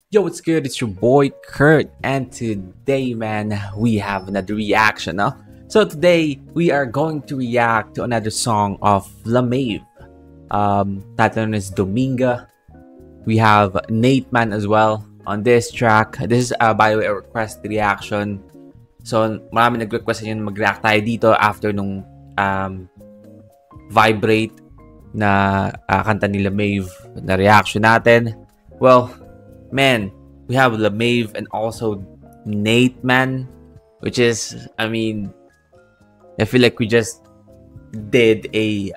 Yo, what's good? It's your boy Kurt, and today, man, we have another reaction. No? So today we are going to react to another song of LaMave. Title is Dominga. We have Nate Man as well on this track. This is by the way a request reaction. So marami nag-request yun mag-react tayo dito after nung Vibrate na kanta ni LaMave na reaction natin. Well, man, we have LaMave and also Nate Man, which is, I mean, I feel like we just did a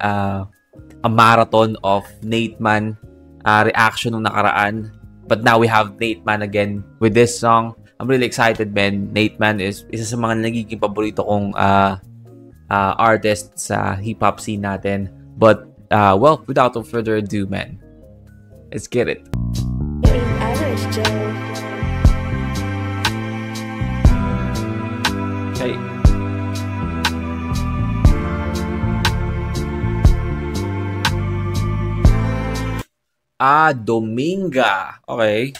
marathon of Nate Man reaction nung nakaraan. But now we have Nate Man again with this song. I'm really excited, man. Nate Man is isa sa mga nagiging paborito kong artist sa hip-hop scene natin. But, well, without further ado, man, let's get it. Okay. Dominga. Okay.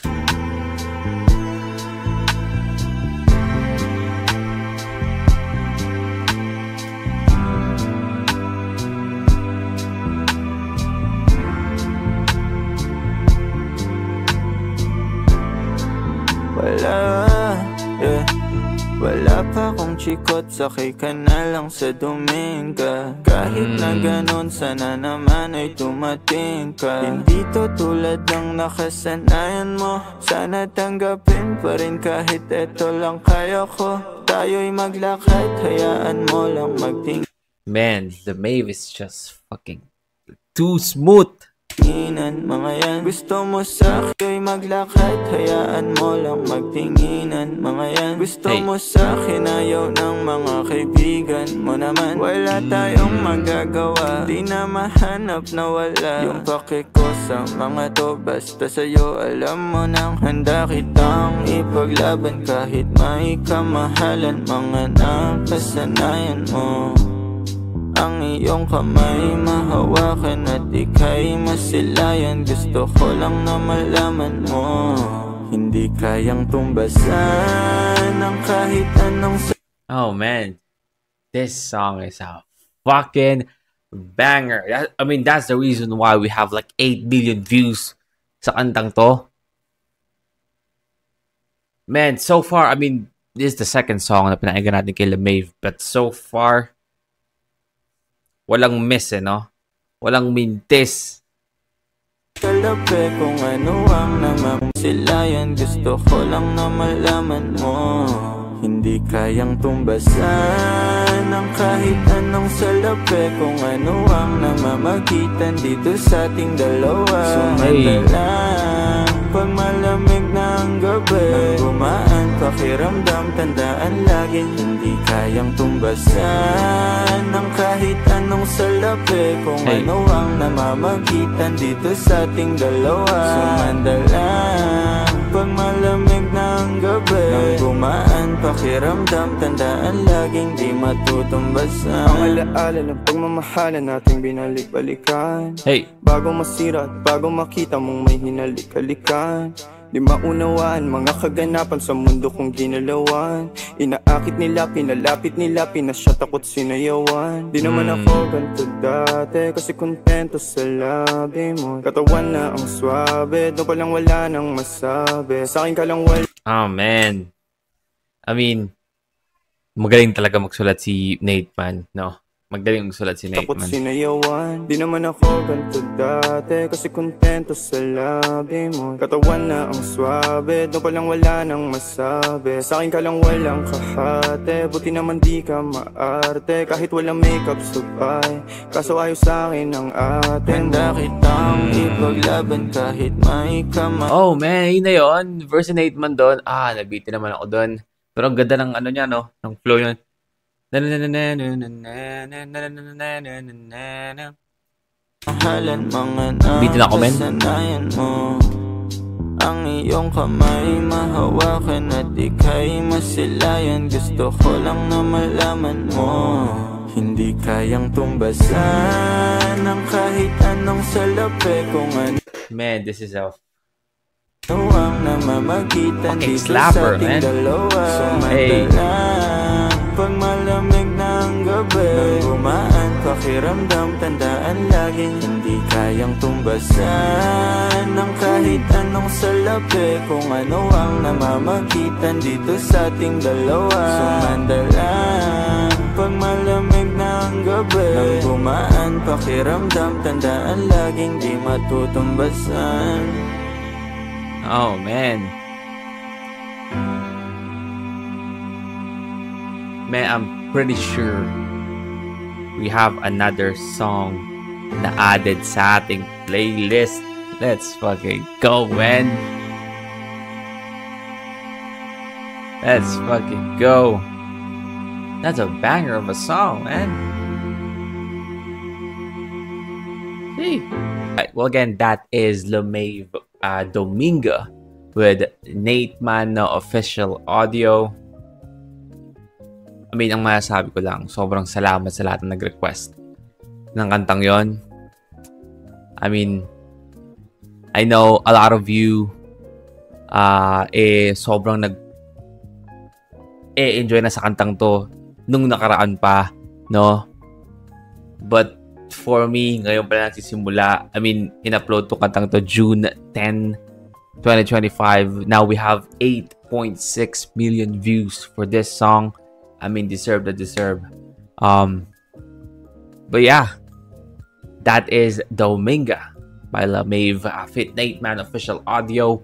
Wala pa akong chikot, sakay ka na lang sa Dominga. Kahit na ganun, sana naman ay tumating ka. Hindi to tulad ng nakasanayan mo, sana tanggapin pa rin kahit eto lang kaya ko. Tayo'y maglakad, hayaan mo lang magting. Man, the LaMave is just fucking too smooth. Tinginan, mga yan. Gusto mo sa akin maglakad, hayaan mo lang magtinginan, mga yan. Gusto mo sa akin, ayaw ng mga kaibigan mo naman. Wala tayong magagawa, di na mahanap na wala yung pake ko sa mga to. Basta sa'yo alam mo nang handa kitang ipaglaban kahit may kamahalan, mga nakasanayan mo. Ang iyong kamay mahawakan at ika'y masilayan. Gusto ko lang na malaman mo, hindi kayang tumbasan ng kahit anong. Oh man, this song is a fucking banger. I mean, that's the reason why we have like 8 billion views sa kantang to. Man, so far, I mean, this is the second song na pinakinggan natin kay LaMave, but so far, walang miss no? Walang mintis. Kalabi kung ano ang namamasilayan. Gusto ko lang na malaman mo, hindi kayang tumbasan ng kahit anong salapi. Kung ano ang namamagitan dito sa ating dalawa. Sumandalang pag malamig na ang gabi, nang gumaan pakiramdam, tandaan lagi, hindi kayang tumbasan ng kahit anong salapi. Kung ano ang namamagitan dito sa ating dalawa. Sumandalang pag malamig na ang gabi, nang gumaan pakiramdam, tandaan laging di matutumbasan. Ang alaala ng pagmamahalan nating binalik-balikan. Bago masira at bago makita mong may hinalik-halikan. Di maunawaan mga kaganapan sa mundo kong ginalawan. Inaakit nila, pinalapit nila, pinasyat ako't sinayawan. Di naman ako ganito dati, kasi kontento sa labi mo. Katawan na ang swabe, doon pa lang wala nang masabi. Sa akin ka lang wala. Oh man, I mean, magaling talaga magsulat si Nate Man, no? Magaling magsulat si Nate Man. Sinayawan, di naman ako ganito dati, kasi kontento sa labi mo. Katawan na ang swabe, doon pa lang wala nang masabi. Sa akin ka lang walang kahate, buti naman di ka maarte. Kahit walang makeup subay, kaso ayaw sa akin ang atin. Handa kitang ipaglaban kahit may kama. Oh man, yun na yun. Verse Nate Man doon. Nabitin naman ako doon. Pero ang ganda ng ano niya, no? Ng flow yun. Mahalan mga nakasanayan mo. Ang iyong kamay mahawakan at ika'y masilayan. Gusto ko lang na malaman mo, hindi kayang tumbasan ng kahit anong salapi. Kung ano. Man, this is a Ano ang namamagitan Fucking dito slapper, sa ating man. dalawa? Hey. Sumadalang pag malamig ng gabi, nang gumaan pakiramdam, tandaan laging hindi kayang tumbasan ng kahit anong salapi. Kung ano ang namamagitan dito sa ating dalawa, sumandalang pag malamig ng gabi, nang gumaan pakiramdam, tandaan laging di matutumbasan. Oh, man. Man, I'm pretty sure we have another song na added sa ating playlist. Let's fucking go, man. Let's fucking go. That's a banger of a song, man. See? Right, well, again, that is LeMave Dominga with Nate Man na official audio. I mean, ang masasabi ko lang, sobrang salamat sa lahat na nag-request ng kantang yon. I mean, I know a lot of you sobrang enjoy na sa kantang to nung nakaraan pa, no? But for me, ngayon pa lang nagsisimula. I mean, in-upload to kantang to June 10, 2025. Now we have 8.6 million views for this song. I mean, deserve. But yeah, that is Dominga by LeMave, Fit Nate Man official audio.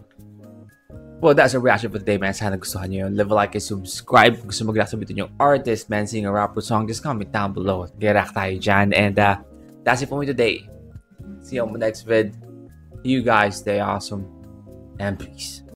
Well, that's a reaction for today, man. Sana gustuhan nyo yun. Leave a like and subscribe. Kung gusto mag-react sa video yung artist, man, singer, rapper, song, just comment down below. Get-react tayo dyan. And that's it for me today. See you on the next vid. You guys stay awesome. And peace.